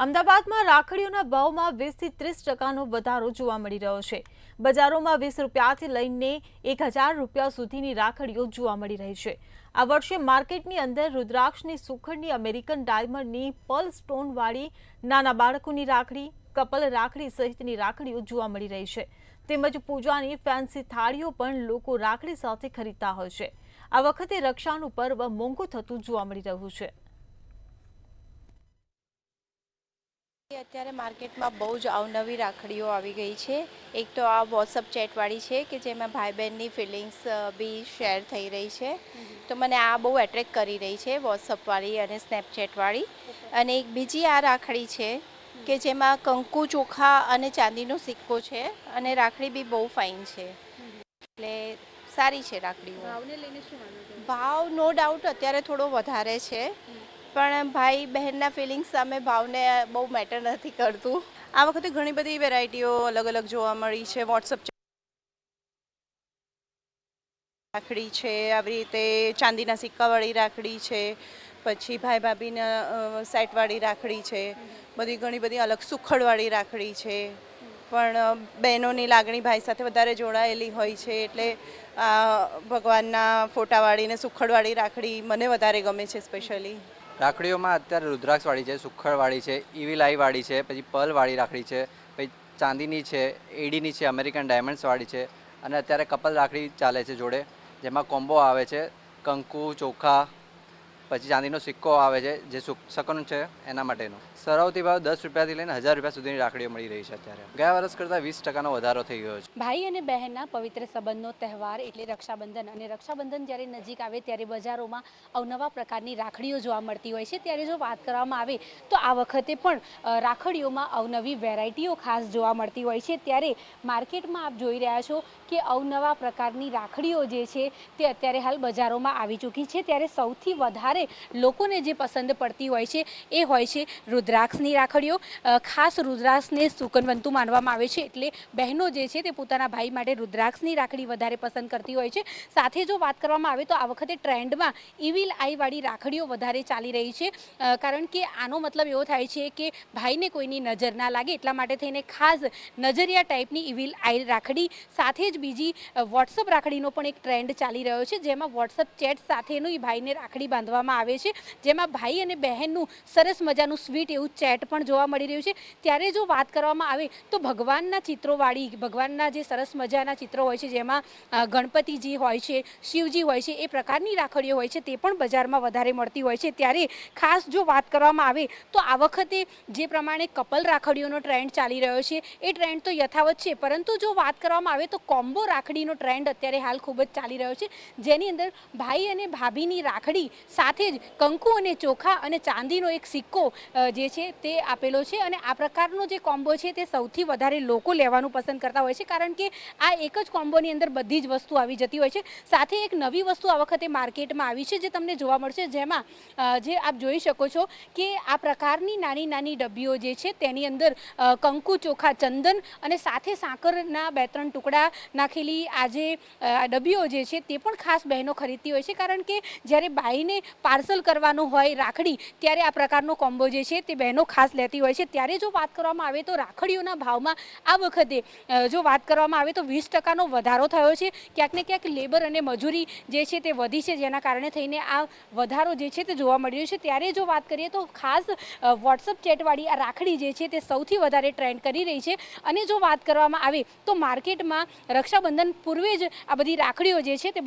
અમદાવાદમાં રાખડીઓના ભાવમાં 20 થી 30% વધારો જોવા મળી રહ્યો છે। બજારોમાં 20 રૂપિયાથી લઈને 1000 રૂપિયા સુધીની રાખડીઓ જોવા મળી રહી છે। આ વર્ષે માર્કેટની અંદર રુદ્રાક્ષની સુખડની, અમેરિકન ડાયમંડની, પર્લ સ્ટોનવાળી, નાના બાળકોની રાખડી, કપલ રાખડી સહિતની રાખડીઓ જોવા મળી રહી છે। તેમજ પૂજાની ફેન્સી થાળીઓ પણ લોકો રાખડી સાથે ખરીદતા હોય છે। આ વખતે રક્ષાનું પર્વ મોંઘું થતું જોવા મળી રહ્યું છે। અત્યારે માર્કેટમાં બહુ જ અવનવી રાખડીઓ આવી ગઈ છે। એક તો આ વોટ્સઅપ ચેટવાળી છે કે જેમાં ભાઈ બહેનની ફિલિંગ્સ બી શેર થઈ રહી છે, તો મને આ બહુ એટ્રેક્ટ કરી રહી છે, વોટ્સઅપવાળી અને સ્નેપચેટવાળી। અને એક બીજી આ રાખડી છે કે જેમાં કંકુ, ચોખા અને ચાંદીનો સિક્કો છે અને રાખડી બી બહુ ફાઇન છે, એટલે સારી છે રાખડીઓ। ભાવને લઈને શું માનો છો? ભાવ નો ડાઉટ અત્યારે થોડો વધારે છે, પણ ભાઈ બહેનના ફિલિંગ્સ સામે ભાવને બહુ મેટર નથી કરતું। આ વખતે ઘણી બધી વેરાયટીઓ અલગ અલગ જોવા મળી છે। વોટ્સઅપ રાખડી છે, આવી રીતે ચાંદીના સિક્કાવાળી રાખડી છે, પછી ભાઈ ભાભીના સેટવાળી રાખડી છે, બધી ઘણી બધી અલગ સુખડવાળી રાખડી છે। પણ બહેનોની લાગણી ભાઈ સાથે વધારે જોડાયેલી હોય છે, એટલે ભગવાનના ફોટાવાળી ને સુખડવાળી રાખડી મને વધારે ગમે છે સ્પેશિયલી। રાખડીઓમાં અત્યારે રુદ્રાક્ષવાળી છે, સુખડવાળી છે, ઇવિલ આઈવાળી છે, પછી પર્લવાળી રાખડી છે, પછી ચાંદીની છે, એડીની છે, અમેરિકન ડાયમંડ્સવાળી છે, અને અત્યારે કપલ રાખડી ચાલે છે જોડે, જેમાં કોમ્બો આવે છે કંકુ, ચોખા, પછી ચાંદીનો સિક્કો આવે છે જે શકન છે એના માટેનો। સરાવતી ભાવ 10 રૂપિયાથી લઈને 1000 રૂપિયા સુધીની રાખડીઓ મળી રહી છે। અત્યારે ગયા વર્ષ કરતાં 20% વધારો થઈ ગયો છે। ભાઈ અને બહેનના પવિત્ર સંબંધનો તહેવાર એટલે રક્ષાબંધન, અને રક્ષાબંધન જ્યારે નજીક આવે ત્યારે બજારોમાં અવનવા પ્રકારની રાખડીઓ જોવા મળતી હોય છે। ત્યારે જો વાત કરવામાં આવે તો આ વખતે પણ રાખડીઓમાં અવનવી વેરાયટીઓ ખાસ જોવા મળતી હોય છે। ત્યારે માર્કેટમાં આપ જોઈ રહ્યા છો કે અવનવા પ્રકારની રાખડીઓ જે છે તે અત્યારે હાલ બજારોમાં આવી ચૂકી છે। ત્યારે સૌથી વધારે લોકોને જે પસંદ પડતી હોય છે એ હોય છે રુદ્રાક્ષની રાખડીઓ। ખાસ રુદ્રાક્ષને સુકનવંતુ માનવામાં આવે છે, એટલે બહેનો જે છે તે પોતાના ભાઈ માટે રુદ્રાક્ષની રાખડી વધારે પસંદ કરતી હોય છે। સાથે જો વાત કરવામાં આવે તો આ વખતે ટ્રેન્ડમાં ઇવિલ આઈવાળી રાખડીઓ વધારે ચાલી રહી છે, કારણ કે આનો મતલબ એવો થાય છે કે ભાઈને કોઈની નજર ના લાગે, એટલા માટે થઈને ખાસ નજરિયા ટાઈપની ઇવિલ આઈ રાખડી। સાથે જ બીજી વોટ્સઅપ રાખડીનો પણ એક ટ્રેન્ડ ચાલી રહ્યો છે, જેમાં વોટ્સઅપ ચેટ સાથેનું ભાઈને રાખડી બાંધવામાં આવે છે, જેમાં ભાઈ અને બહેનનું સરસ મજાનું સ્વીટ એવું ચેટ પણ જોવા મળી રહ્યું છે। ત્યારે જો વાત કરવામાં આવે તો ભગવાનના ચિત્રોવાળી, ભગવાનના જે સરસ મજાના ચિત્રો હોય છે, જેમાં ગણપતિજી હોય છે, શિવજી હોય છે, એ પ્રકારની રાખડીઓ હોય છે, તે પણ બજારમાં વધારે મળતી હોય છે। ત્યારે ખાસ જો વાત કરવામાં આવે તો આ વખતે જે પ્રમાણે કપલ રાખડીઓનો ટ્રેન્ડ ચાલી રહ્યો છે એ ટ્રેન્ડ તો યથાવત છે, પરંતુ જો વાત કરવામાં આવે તો કોમ્બો રાખડીનો ટ્રેન્ડ અત્યારે હાલ ખૂબ જ ચાલી રહ્યો છે, જેની અંદર ભાઈ અને ભાભીની રાખડી સાથે જ કંકુ અને ચોખા અને ચાંદીનો એક સિક્કો જે છે તે આપેલો છે। અને આ પ્રકારનો જે કોમ્બો છે તે સૌથી વધારે લોકો લેવાનું પસંદ કરતા હોય છે, કારણ કે આ એક જ કોમ્બોની અંદર બધી જ વસ્તુ આવી જતી હોય છે। સાથે એક નવી વસ્તુ આ વખતે માર્કેટમાં આવી છે જે તમને જોવા મળશે, જેમાં જે આપ જોઈ શકો છો કે આ પ્રકારની નાની નાની ડબ્બીઓ જે છે તેની અંદર કંકુ, ચોખા, ચંદન અને સાથે સાકરના 2-3 ટુકડા નાખેલી આ જે ડબ્બીઓ જે છે તે પણ ખાસ બહેનો ખરીદતી હોય છે, કારણ કે જ્યારે બાઈને પાર્સલ કરવાનું હોય રાખડી, ત્યારે આ પ્રકારનો કોમ્બો જે છે તે બહેનો ખાસ લેતી હોય છે। ત્યારે જો વાત કરવામાં આવે તો રાખડીઓના ભાવમાં આ વખતે જો વાત કરવામાં આવે તો 20%નો વધારો થયો છે। ક્યાંક ને ક્યાંક લેબર અને મજૂરી જે છે તે વધી છે, જેના કારણે થઈને આ વધારો જે છે તે જોવા મળી રહ્યો છે। ત્યારે જો વાત કરીએ તો ખાસ વોટ્સઅપ ચેટવાળી આ રાખડી જે છે તે સૌથી વધારે ટ્રેન્ડ કરી રહી છે। અને જો વાત કરવામાં આવે તો માર્કેટમાં રક્ષાબંધન પૂર્વે જ આ બધી રાખડીઓ જે છે તે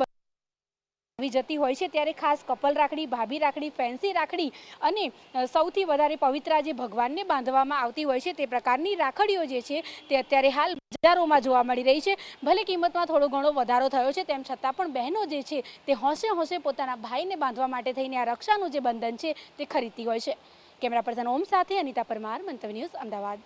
આવી જતી હોય છે। ત્યારે ખાસ કપલ રાખડી, ભાભી રાખડી, ફેન્સી રાખડી અને સૌથી વધારે પવિત્ર જે ભગવાનને બાંધવામાં આવતી હોય છે તે પ્રકારની રાખડીઓ જે છે તે અત્યારે હાલ બજારોમાં જોવા મળી રહી છે। ભલે કિંમતમાં થોડો ઘણો વધારો થયો છે, તેમ છતાં પણ બહેનો જે છે તે હોંશે હોંશે પોતાના ભાઈને બાંધવા માટે થઈને આ રક્ષાનું જે બંધન છે તે ખરીદતી હોય છે। કેમેરા પર્સન ઓમ સાથે અનિતા પરમાર, મંતવ્ય ન્યૂઝ, અમદાવાદ।